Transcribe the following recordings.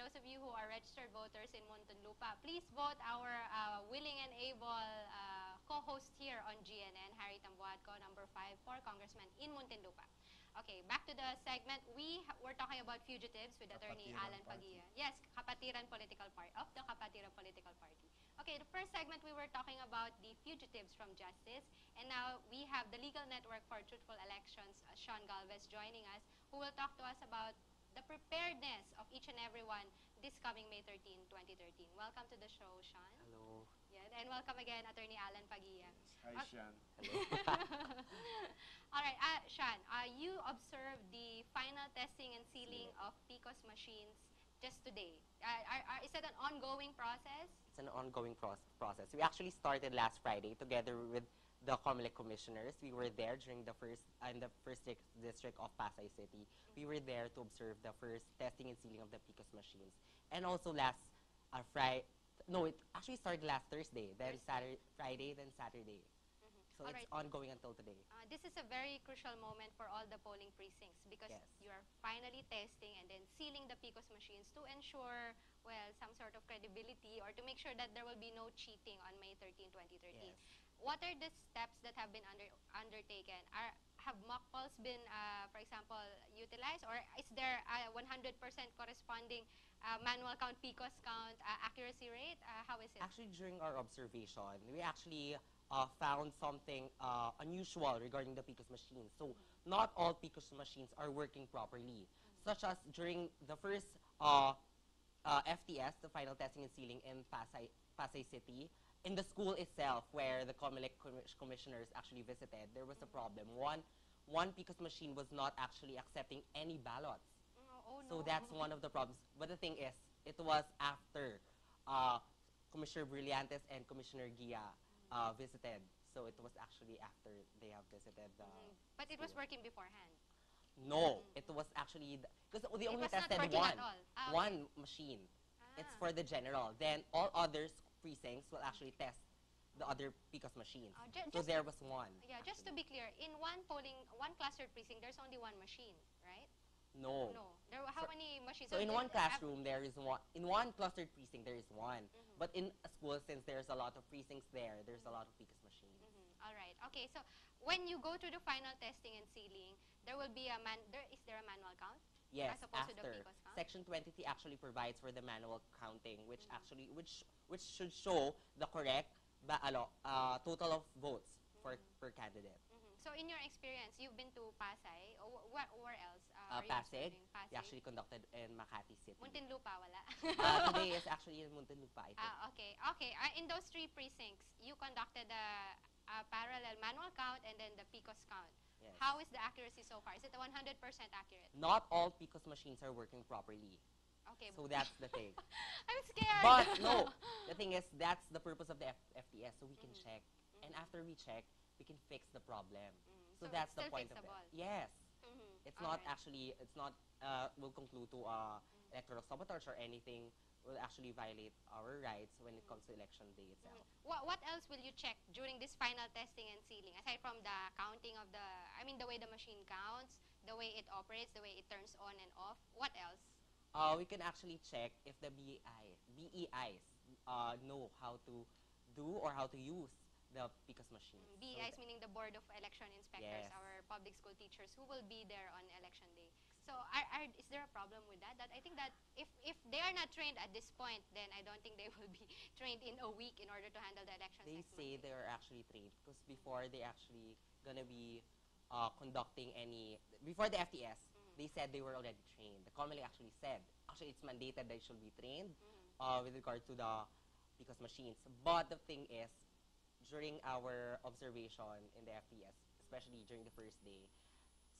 those of you who are registered voters in Muntinlupa, please vote our willing and able co-host here on GNN, Harry Tambuadco, number 5 for Congressman in Muntinlupa. Okay, back to the segment. We're talking about fugitives with Attorney Alan Pagia. Yes, Kapatiran Political Party, of the Kapatiran Political Party. Okay, the first segment we were talking about the fugitives from justice, and now we have the Legal Network for Truthful Elections, Sean Galvez, joining us, who will talk to us about the preparedness of each and everyone this coming May 13, 2013. Welcome to the show, Sean. Hello. Yeah, and welcome again, Attorney Alan Pagia. Yes. Hi, Sean. Hello. All right, Sean, you observed the final testing and sealing of PCOS machines just today. Is that an ongoing process? It's an ongoing process. We actually started last Friday together with the COMELEC commissioners. We were there during the first district of Pasay City. We were there to observe the first testing and sealing of the PCOS machines. And also last Friday, no, it actually started last Thursday, then Friday, then Saturday. So All it's right. ongoing until today. This is a very crucial moment for all the polling precincts because Yes. you are finally testing and then sealing the PCOS machines to ensure, well, some sort of credibility or to make sure that there will be no cheating on May 13, 2013. Yes. What are the steps that have been undertaken? Have mock polls been, for example, utilized, or is there a 100% corresponding manual count, PCOS count, accuracy rate? How is it? Actually, during our observation, we actually found something unusual regarding the PCOS machines. So not all PCOS machines are working properly, such as during the first FTS, the final testing and sealing in Pasay City. In the school itself, where the COMELEC commissioners actually visited, there was a problem. One PCOS machine was not actually accepting any ballots. Oh, So no. that's one of the problems. But the thing is, it was after Commissioner Brillantes and Commissioner Gia visited. So it was actually after they have visited the But it was school. working beforehand. No, it was actually, because they only was not tested working one, at all. Okay. one machine. It's for the general. Then all other precincts will actually test the other PCOS machines. So there was one. Yeah, just to be clear, in one clustered precinct, there's only one machine, right? No. No. How many machines? So in one classroom, there is one. In one clustered precinct, there is one. But in a school, since there's a lot of precincts there, there's a lot of PCOS machines. All right. Okay. So when you go to the final testing and sealing, there will be is there a manual count? Yes, As opposed to the after. PCOS count? Section 23 actually provides for the manual counting, which actually which should show the correct total of votes per candidate. So in your experience, you've been to Pasay. Or where else? Are you Pasig, observing? Pasig. we actually conducted in Makati City. Muntinlupa, wala. Today is actually in Muntinlupa, I think. Okay. Okay. In those three precincts, you conducted a parallel manual count and then the PCOS count. Yes. How is the accuracy so far? Is it 100% accurate? Not all PCOS machines are working properly. Okay. So that's the thing. I'm scared. But no, the thing is, that's the purpose of the FTS, so we can check. And after we check, we can fix the problem. So So that's it's the still point of fixable. it. Yes. It's not Alright. actually, it's not, will conclude to electoral sabotage or anything will actually violate our rights when it comes to election day itself. What else will you check during this final testing and sealing? Aside from the counting of the way the machine counts, the way it operates, the way it turns on and off, what else? We can actually check if the BEIs know how to do or how to use the PCOS machines. BEIs meaning the Board of Election Inspectors, Yes. our public school teachers who will be there on election day. So is there a problem with that? That I think that if they are not trained at this point, then I don't think they will be trained in a week in order to handle the elections They next say Monday. they are actually trained because before they actually gonna be conducting before the FTS, they said they were already trained. The COMELEC actually said, actually it's mandated they should be trained with regard to the PCOS machines. But the thing is, during our observation in the FTS, especially during the first day,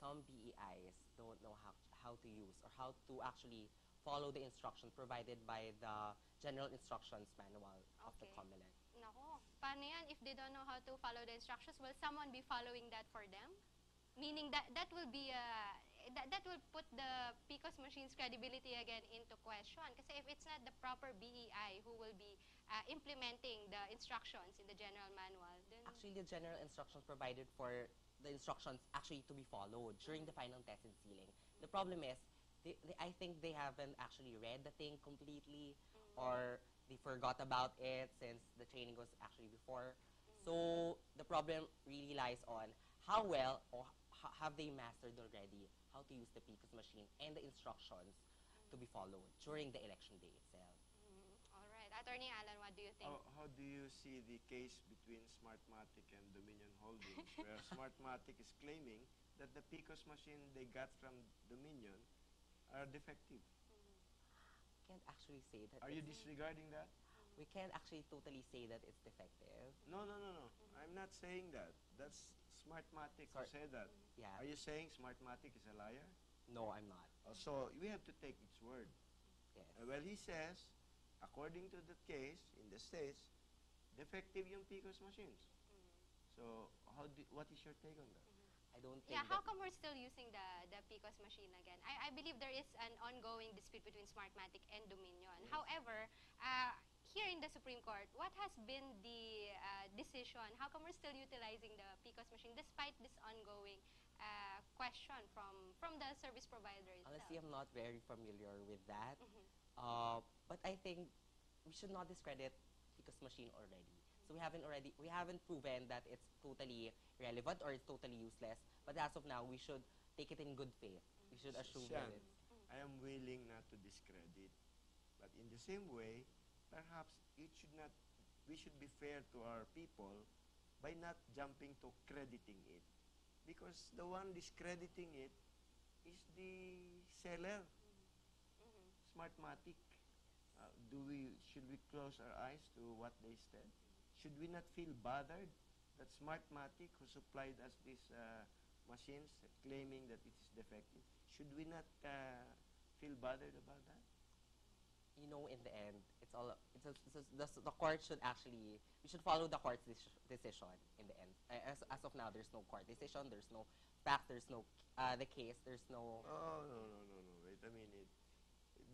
some BEIs don't know how to use or how to actually follow the instructions provided by the General Instructions Manual of the Okay. COMELEC. Nako, paano yan if they don't know how to follow the instructions? Will someone be following that for them? Meaning that will be that will put the PCOS machine's credibility again into question. Kasi if it's not the proper BEI who will be implementing the instructions in the general manual, then Actually, the general instructions provided for the instructions actually to be followed during the final test and sealing. The problem is, I think they haven't actually read the thing completely, or they forgot about it since the training was actually before. So the problem really lies on how well or have they mastered already how to use the PCOS machine and the instructions to be followed during the election day itself. All right. Attorney Alan, what do you think? How do you see the case between Smartmatic and Dominion Holdings, where Smartmatic is claiming that the PCOS machine they got from Dominion are defective? Can't actually say that Are you it's, disregarding that? we can't actually totally say that it's defective. No, no, no, no. I'm not saying that. That's Smartmatic who Sorry. said that. Yeah. Are you saying Smartmatic is a liar? No, I'm not. So we have to take its word. Yes. Well, he says, according to the case in the States, defective yung PCOS machines. So what is your take on that? I don't think Yeah, how that- come we're still using the PCOS machine again? I believe there is an ongoing dispute between Smartmatic and Dominion. Yes. However, here in the Supreme Court, what has been the decision? How come we're still utilizing the PCOS machine despite this ongoing question from the service provider itself? Honestly, I'm not very familiar with that. Mhm. But I think we should not discredit PCOS machine already. So we haven't proven that it's totally relevant or it's totally useless. But as of now, we should take it in good faith. We should assume that Sian, it's I am willing not to discredit, but in the same way, perhaps we should be fair to our people by not jumping to crediting it, because the one discrediting it is the seller, Smartmatic. Should we close our eyes to what they said? Should we not feel bothered that Smartmatic, who supplied us these machines, claiming that it is defective, should we not feel bothered about that? you know, in the end, the court should actually, we should follow the court's decision in the end. As of now, there's no court decision, there's no fact, there's no, the case, there's no, Oh, no, no, no, no. Wait a minute.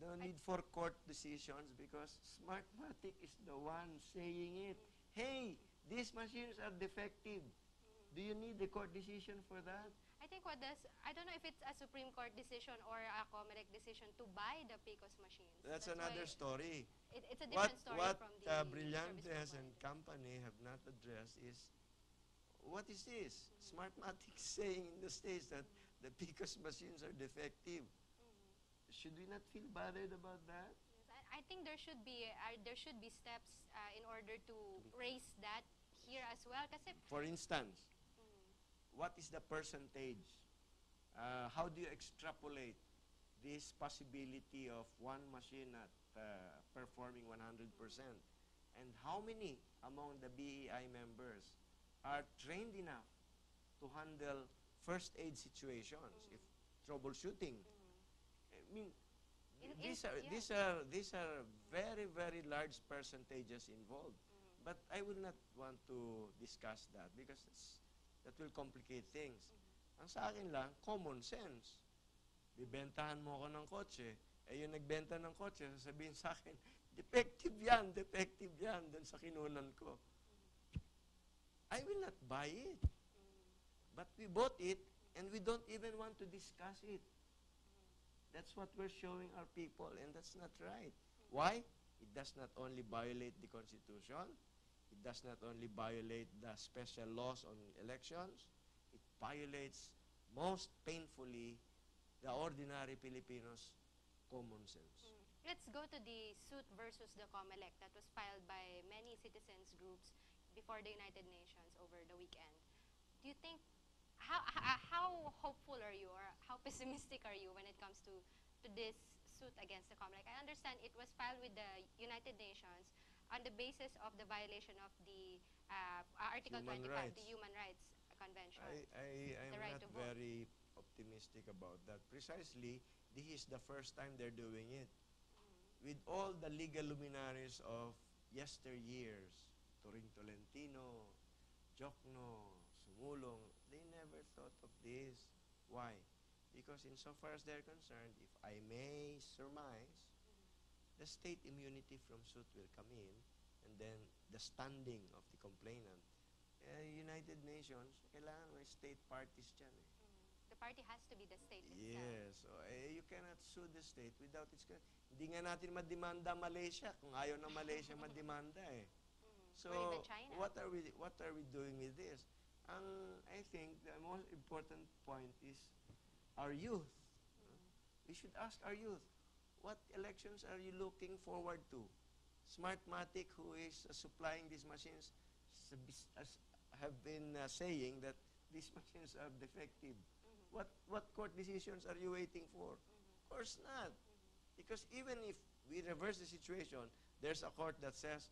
No need for court decisions because Smartmatic is the one saying it. Hey, these machines are defective. Do you need the court decision for that? I think I don't know if it's a Supreme Court decision or a COMELEC decision to buy the PCOS machines. That's why another story. It's a What different story what from the service Brillantes and provider. company have not addressed is, what is this? Smartmatic saying in the States that the PCOS machines are defective. Should we not feel bothered about that? Yes, I think there should be steps in order to raise that here as well. Kasi, For instance, what is the percentage? How do you extrapolate this possibility of one machine not performing 100%? And how many among the BEI members are trained enough to handle first aid situations, if troubleshooting? I mean, these are very, very large percentages involved. But I will not want to discuss that because that will complicate things. Ang sa akin lang, common sense. Bibentahan mo ako ng kotse, yung nagbenta ng kotse, sasabihin sa akin, defective yan, dun sa kinunan ko. I will not buy it. But we bought it, and we don't even want to discuss it. That's what we're showing our people, and that's not right. Why? It does not only violate the Constitution, it does not only violate the special laws on elections, it violates most painfully the ordinary Filipinos' common sense. let's go to the suit versus the COMELEC that was filed by many citizens groups before the United Nations over the weekend. Do you think, how hopeful are you or how pessimistic are you when it comes to this suit against the COMELEC? I understand it was filed with the United Nations on the basis of the violation of the Article Human 25, rights. the Human Rights Convention. I'm The right not to vote. very optimistic about that. Precisely, this is the first time they're doing it. With all the legal luminaries of yesteryears, Turing Tolentino, Jokno, Sumulong, they never thought of this. Why? Because insofar as they're concerned, if I may surmise, the state immunity from suit will come in, and then the standing of the complainant. United Nations, kailangan may state parties dyan eh. The the party has to be the state itself. Yes. So, you cannot sue the state without its... Hindi nga natin mademanda Malaysia kung ayaw na Malaysia mademanda eh. So, Or even China. what are we doing with this? I think the most important point is our youth. We should ask our youth, what elections are you looking forward to? Smartmatic, who is supplying these machines, have been saying that these machines are defective. What court decisions are you waiting for? Of course not. Because even if we reverse the situation, there's a court that says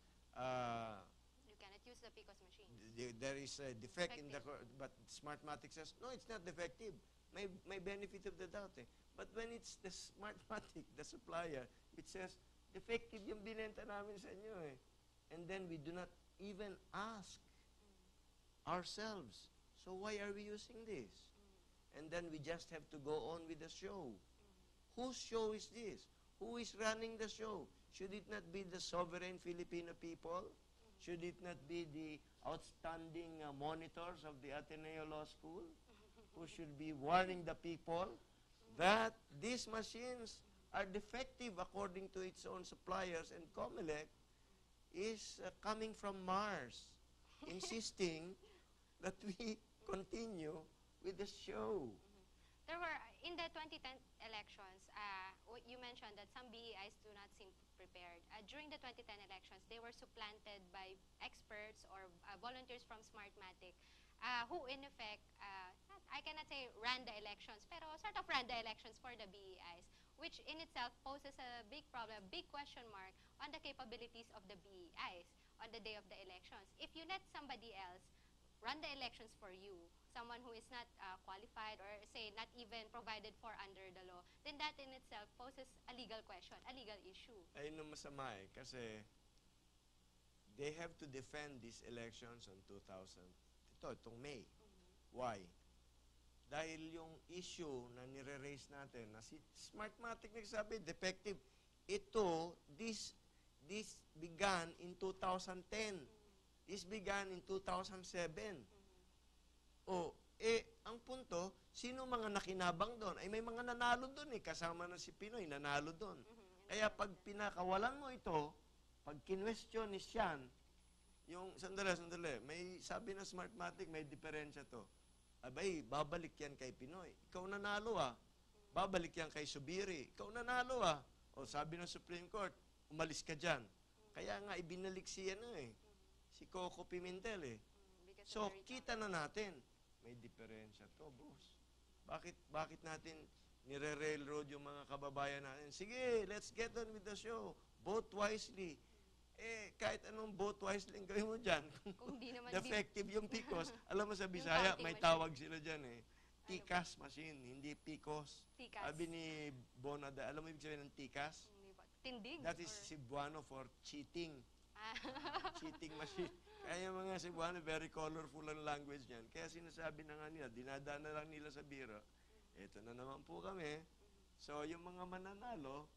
You cannot use the PCOS machine. there is a defect in the court, but Smartmatic says, no, it's not defective. May benefit of the doubt eh. But when it's the Smartmatic, the supplier, it says, defective yung binenta namin sa inyo eh. And then we do not even ask ourselves, so why are we using this? And then we just have to go on with the show. Whose show is this? Who is running the show? Should it not be the sovereign Filipino people? Should it not be the outstanding monitors of the Ateneo Law School who should be warning the people that these machines are defective according to its own suppliers, and COMELEC is coming from Mars, insisting that we continue with the show. There were, in the 2010 elections, you mentioned that some BEIs do not seem prepared. During the 2010 elections, they were supplanted by experts or volunteers from Smartmatic, who in effect, I cannot say ran the elections, pero sort of ran the elections for the BEIs, which in itself poses a big problem, a big question mark on the capabilities of the BEIs on the day of the elections. If you let somebody else run the elections for you, someone who is not qualified or say not even provided for under the law, then that in itself poses a legal question, a legal issue. Ayun ang masama eh, kasi they have to defend these elections on 2000. Itong May. Why? Dahil yung issue na nire-raise natin, na si Smartmatic nagsabi, defective. This began in 2010. This began in 2007. Ang punto, sino mga nakinabang doon? Ay may mga nanalo doon eh, kasama na si Pinoy, nanalo doon. Kaya pag pinakawalan mo ito, pag kinwestiyon ni Sian, yung, sandali, may sabi na Smartmatic, may diferensya to. Abay, babalik yan kay Pinoy. Ikaw nanalo ah. Babalik yan kay Subiri. Ikaw nanalo ah. O sabi ng Supreme Court, umalis ka dyan. Kaya nga, ibinalik siya si Coco Pimentel eh. So, kita na natin, may diferensya to, boss. Bakit natin nire-railroad yung mga kababayan natin? Sige, let's get on with the show. Vote wisely. Kahit anong vote wisely ang gawin mo dyan, Kung di naman defective yung PCOS. Alam mo sa Bisaya, may tawag sila dyan eh. TICAS machine, hindi PCOS. TICAS. Sabi ni Bonada, alam mo ibig sabihin ng TICAS? Tindig? That is Cebuano for cheating. Cheating machine. Kaya yung mga Cebuano, very colorful ang language niyan. Kaya sinasabi na nga nila, dinadaan na lang nila sa biro, eto na naman po kami. So, yung mga mananalo,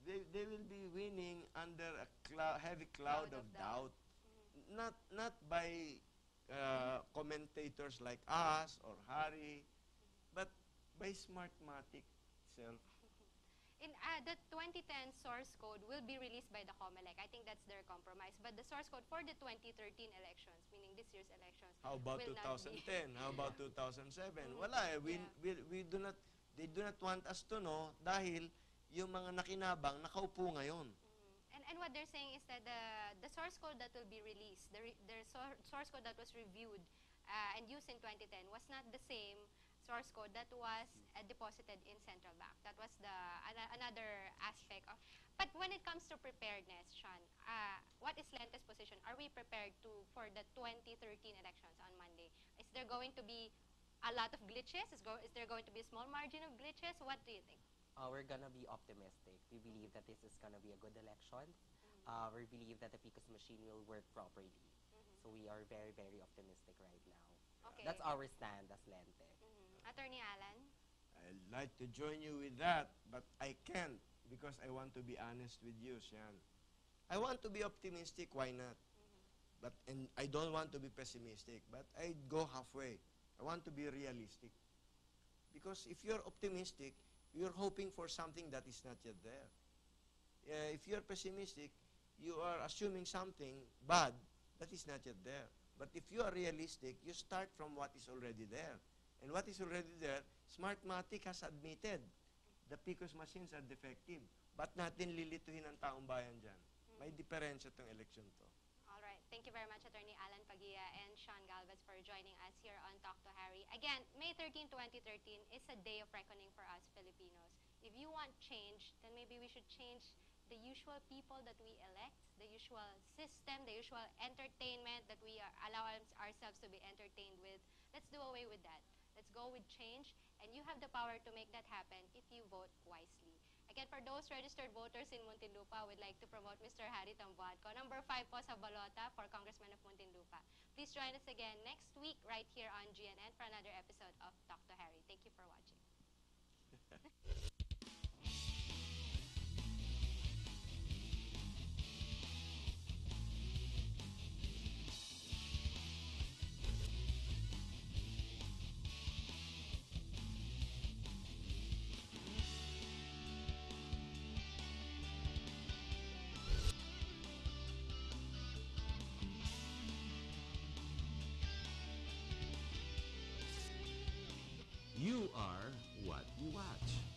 they will be winning under a heavy cloud of doubt. Not by commentators like us or Harry, but by Smartmatic itself. In the 2010 source code will be released by the COMELEC. I think that's their compromise. But the source code for the 2013 elections, meaning this year's elections, How about will not 2010? be. How about 2007? Wala eh. We do not, they do not want us to know dahil yung mga nakinabang nakaupo ngayon. And what they're saying is that the source code that will be released, the source code that was reviewed and used in 2010 was not the same source code that was deposited in central bank. That was another aspect of. But when it comes to preparedness, Sean, what is Lente's position? Are we prepared for the 2013 elections on Monday? Is there going to be a lot of glitches? Is there going to be a small margin of glitches? What do you think? We're gonna be optimistic. We believe that this is gonna be a good election. We believe that the PCOS machine will work properly. So we are very, very optimistic right now. Okay. That's our stand as Lente. Attorney Alan? I'd like to join you with that, but I can't because I want to be honest with you, Sian. I want to be optimistic, why not? And I don't want to be pessimistic, but I'd go halfway. I want to be realistic. Because if you're optimistic, you're hoping for something that is not yet there. If you're pessimistic, you are assuming something bad that is not yet there. But if you are realistic, you start from what is already there. And what is already there, Smartmatic has admitted the PCOS machines are defective. Ba't natin lilituhin ang taong bayan dyan? May diferensya itong election to. All right. Thank you very much, Attorney Alan Pagia and Sean Galvez, for joining us here on Talk to Harry. Again, May 13, 2013 is a day of reckoning for us Filipinos. If you want change, then maybe we should change the usual people that we elect, the usual system, the usual entertainment that we allow ourselves to be entertained with. Let's do away with that. Let's go with change, and you have the power to make that happen if you vote wisely. Again, for those registered voters in Muntinlupa, we'd like to promote Mr. Harry Tambuadco, number 5 po sa balota for Congressman of Muntinlupa. Please join us again next week right here on GNN for another episode of Talk to Harry. Thank you for watching. You are what you watch.